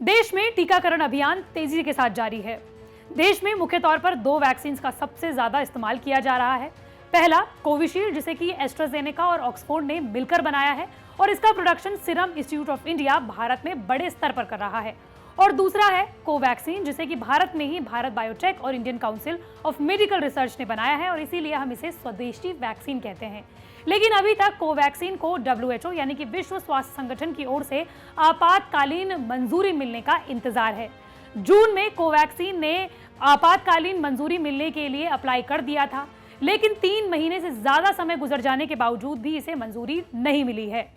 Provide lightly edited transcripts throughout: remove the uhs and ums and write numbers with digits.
देश में टीकाकरण अभियान तेजी के साथ जारी है। देश में मुख्य तौर पर दो वैक्सीन का सबसे ज्यादा इस्तेमाल किया जा रहा है। पहला कोविशील्ड, जिसे कि एस्ट्राजेनेका और ऑक्सफोर्ड ने मिलकर बनाया है और इसका production serum institute of India Bharat में बड़े स्तर पर कर रहा है। और दूसरा है कोवैक्सीन, जिसे कि भारत में ही भारत बायोटेक और Indian council of medical research ने बनाया है और इसीलिए हम इसे स्वदेशी वैक्सीन कहते हैं। लेकिन अभी तक कोवैक्सीन को WHO यानी कि विश्व स्वास्थ्य संगठन की ओर से आपातकालीन मंजूरी मिलने का इंतजार है। जून में कोवैक्सीन ने आपातकालीन मंजूरी मिलने के लिए अप्लाई कर दिया था, लेकिन 3 महीने से ज्यादा समय गुजर जाने के बावजूद भी इसे मंजूरी नहीं मिली है।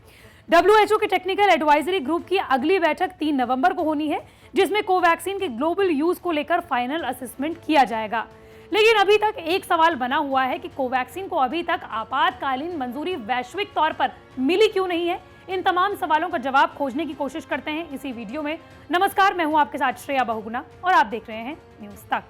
WHO के टेक्निकल एडवाइजरी ग्रुप की अगली बैठक 3 नवंबर को होनी है, जिसमें कोवैक्सीन के ग्लोबल यूज को लेकर फाइनल असेसमेंट किया जाएगा। लेकिन अभी तक एक सवाल बना हुआ है कि कोवैक्सीन को अभी तक आपातकालीन मंजूरी वैश्विक तौर पर मिली क्यों नहीं है। इन तमाम सवालों का जवाब खोजने की कोशिश करते हैं इसी वीडियो में। नमस्कार, मैं हूं आपके साथ श्रेया बहुगुणा और आप देख रहे हैं न्यूज तक।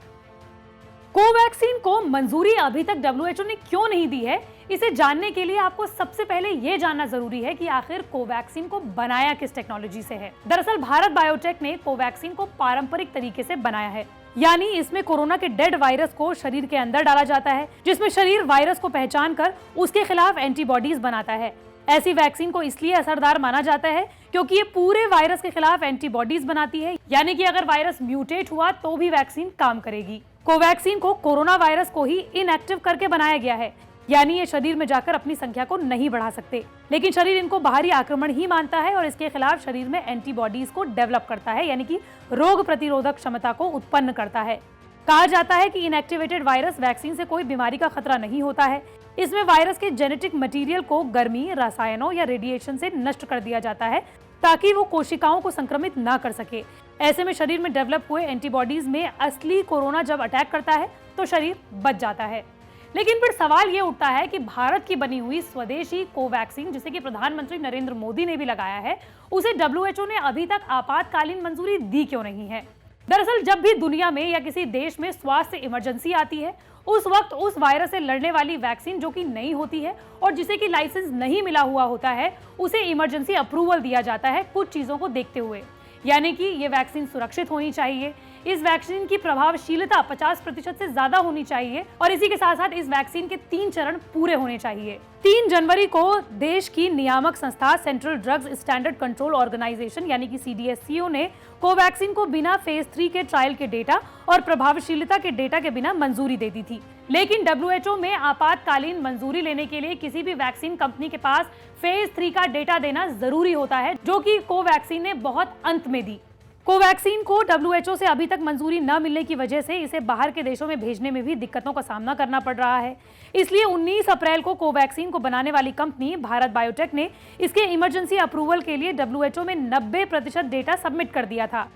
कोवैक्सीन को मंजूरी अभी तक WHO ने क्यों नहीं दी है, इसे जानने के लिए आपको सबसे पहले यह जानना जरूरी है कि आखिर कोवैक्सीन को बनाया किस टेक्नोलॉजी से है। दरअसल भारत बायोटेक ने कोवैक्सीन को पारंपरिक तरीके से बनाया है, यानी इसमें कोरोना के डेड वायरस को शरीर के अंदर डाला जाता है, जिसमें शरीर वायरस को पहचान कर उसके खिलाफ एंटीबॉडीज बनाता है। ऐसी वैक्सीन को इसलिए असरदार माना जाता है क्योंकि ये पूरे वायरस के खिलाफ एंटीबॉडीज बनाती है, यानी कि अगर वायरस म्यूटेट हुआ तो भी वैक्सीन काम करेगी। कोवैक्सीन को कोरोना वायरस को ही इनएक्टिव करके बनाया गया है, यानी ये शरीर में जाकर अपनी संख्या को नहीं बढ़ा सकते, लेकिन शरीर इनको बाहरी आक्रमण ही मानता है और इसके खिलाफ शरीर में एंटीबॉडीज को डेवलप करता है, यानी कि रोग प्रतिरोधक क्षमता को उत्पन्न करता है। कहा जाता है कि इनएक्टिवेटेड वायरस वैक्सीन से कोई बीमारी का खतरा नहीं होता है। इसमें वायरस के जेनेटिक मटेरियल को गर्मी, रसायनों या रेडिएशन से नष्ट कर दिया जाता है ताकि वो कोशिकाओं को संक्रमित ना कर सके। ऐसे में शरीर में डेवलप हुए एंटीबॉडीज में असली कोरोना जब अटैक करता है तो शरीर बच जाता है। लेकिन फिर सवाल ये उठता है कि भारत की बनी हुई स्वदेशी कोवैक्सीन, जिसे कि प्रधानमंत्री नरेंद्र मोदी ने भी लगाया है, उसे WHO ने अभी तक आपातकालीन मंजूरी दी क्यों नहीं है। दरअसल जब भी दुनिया में या किसी देश में स्वास्थ्य इमरजेंसी आती है, उस वक्त उस वायरस से लड़ने वाली वैक्सीन जो कि नई होती है और जिसे कि लाइसेंस नहीं मिला हुआ होता है, उसे इमरजेंसी अप्रूवल दिया जाता है कुछ चीजों को देखते हुए, यानी कि ये वैक्सीन सुरक्षित होनी चाहिए, इस वैक्सीन की प्रभावशीलता 50% से ज्यादा होनी चाहिए और इसी के साथ साथ इस वैक्सीन के 3 चरण पूरे होने चाहिए। 3 जनवरी को देश की नियामक संस्था Central Drugs Standard Control Organisation यानी कि CDSCO ने कोवैक्सीन को बिना फेज 3 के ट्रायल के डेटा और प्रभावशीलता के डेटा के बिना मंजूरी दे दी थी। लेकिन WHO में आपातकालीन मंजूरी लेने के लिए किसी भी वैक्सीन कंपनी के पास फेज 3 का डेटा देना जरूरी होता है, जो कि कोवैक्सीन ने बहुत अंत में दी। कोवैक्सीन को WHO से अभी तक मंजूरी न मिलने की वजह से इसे बाहर के देशों में भेजने में भी दिक्कतों का सामना करना पड़ रहा है। इसलिए 19 अप्रैल को कोवैक्सीन को बनाने वाली कंपनी भारत बायोटेक ने इसके इमरजेंसी अप्रूवल के लिए WHO में 90% डेटा सबमिट कर दिया था।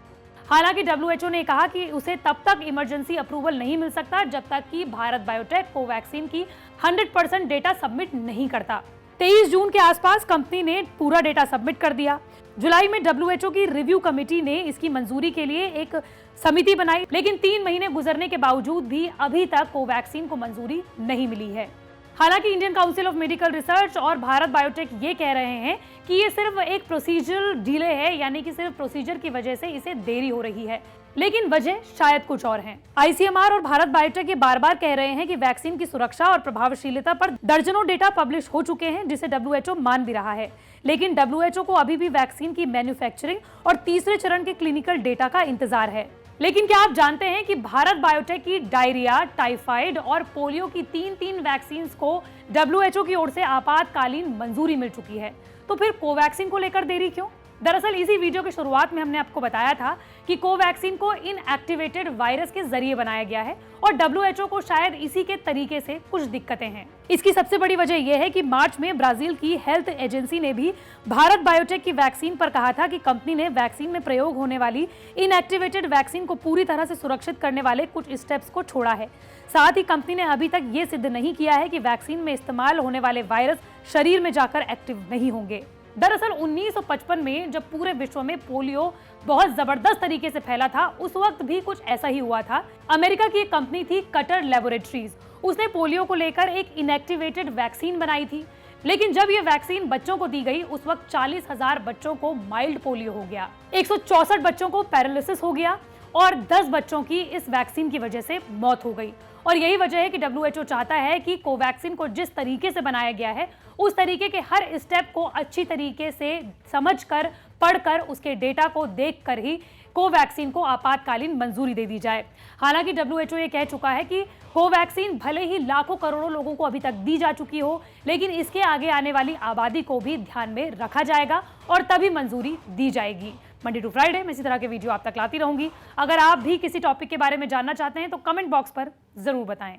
हालांकि WHO ने कहा कि उसे तब तक इमरजेंसी अप्रूवल नहीं मिल सकता जब तक कि भारत बायोटेक कोवैक्सीन की 100% डेटा सबमिट नहीं करता। 23 जून के आसपास कंपनी ने पूरा डेटा सबमिट कर दिया। जुलाई में WHO की रिव्यू कमेटी ने इसकी मंजूरी के लिए एक समिति बनाई, लेकिन 3 महीने गुजरने के बावजूद भी अभी तक कोवैक्सीन को मंजूरी नहीं मिली है। हालांकि Indian council of medical research और भारत बायोटेक ये कह रहे हैं कि ये सिर्फ एक प्रोसीजरल डिले है, यानी कि सिर्फ प्रोसीजर की वजह से इसे देरी हो रही है, लेकिन वजह शायद कुछ और है। ICMR और भारत बायोटेक ये बार-बार कह रहे हैं कि वैक्सीन की सुरक्षा और प्रभावशीलता पर दर्जनों डेटा पब्लिश हो चुके हैं, जिसे WHO मान भी रहा है, लेकिन WHO को अभी भी वैक्सीन की मैन्युफैक्चरिंग और तीसरे चरण के क्लिनिकल डेटा का इंतजार है। लेकिन क्या आप जानते हैं कि भारत बायोटेक की डायरिया, टाइफाइड और पोलियो की 3 वैक्सीन को WHO की ओर से आपातकालीन मंजूरी मिल चुकी है, तो फिर कोवैक्सीन को लेकर देरी क्यों? दरअसल इसी वीडियो के शुरुआत में हमने आपको बताया था कि कोवैक्सीन को इनएक्टिवेटेड वायरस के जरिए बनाया गया है और WHO को शायद इसी के तरीके से कुछ दिक्कतें हैं। इसकी सबसे बड़ी वजह यह है कि मार्च में ब्राजील की हेल्थ एजेंसी ने भी भारत बायोटेक की वैक्सीन पर कहा था कि कंपनी ने वैक्सीन में प्रयोग होने वाली इनएक्टिवेटेड वैक्सीन को पूरी तरह से सुरक्षित करने वाले कुछ स्टेप्स को छोड़ा है। साथ ही कंपनी ने अभी तक ये सिद्ध नहीं किया है कि वैक्सीन में इस्तेमाल होने वाले वायरस शरीर में जाकर एक्टिव नहीं होंगे। दरअसल 1955 में जब पूरे विश्व में पोलियो बहुत जबरदस्त तरीके से फैला था, उस वक्त भी कुछ ऐसा ही हुआ था। अमेरिका की एक कंपनी थी कटर लैबोरेटरीज, उसने पोलियो को लेकर एक इनएक्टिवेटेड वैक्सीन बनाई थी, लेकिन जब ये वैक्सीन बच्चों को दी गई उस वक्त 40,000 बच्चों को माइल्ड पोलियो हो गया, 164 बच्चों को पैरालिसिस हो गया और 10 बच्चों की इस वैक्सीन की वजह से मौत हो गई। और यही वजह है कि WHO चाहता है कि कोवैक्सीन को जिस तरीके से बनाया गया है उस तरीके के हर स्टेप को अच्छी तरीके से समझकर, पढ़कर, उसके डेटा को देखकर ही कोवैक्सीन को आपातकालीन मंजूरी दे दी जाए। हालांकि WHO ये कह चुका है कि कोवैक्सीन भले ही लाखों करोड़ों लोगों को अभी तक दी जा चुकी हो, लेकिन इसके आगे आने वाली आबादी को भी ध्यान में रखा जाएगा और तभी मंजूरी दी जाएगी। मंडे टू फ्राइडे में इसी तरह के वीडियो आप तक लाती रहूंगी। अगर आप भी किसी टॉपिक के बारे में जानना चाहते हैं तो कमेंट बॉक्स पर जरूर बताएं।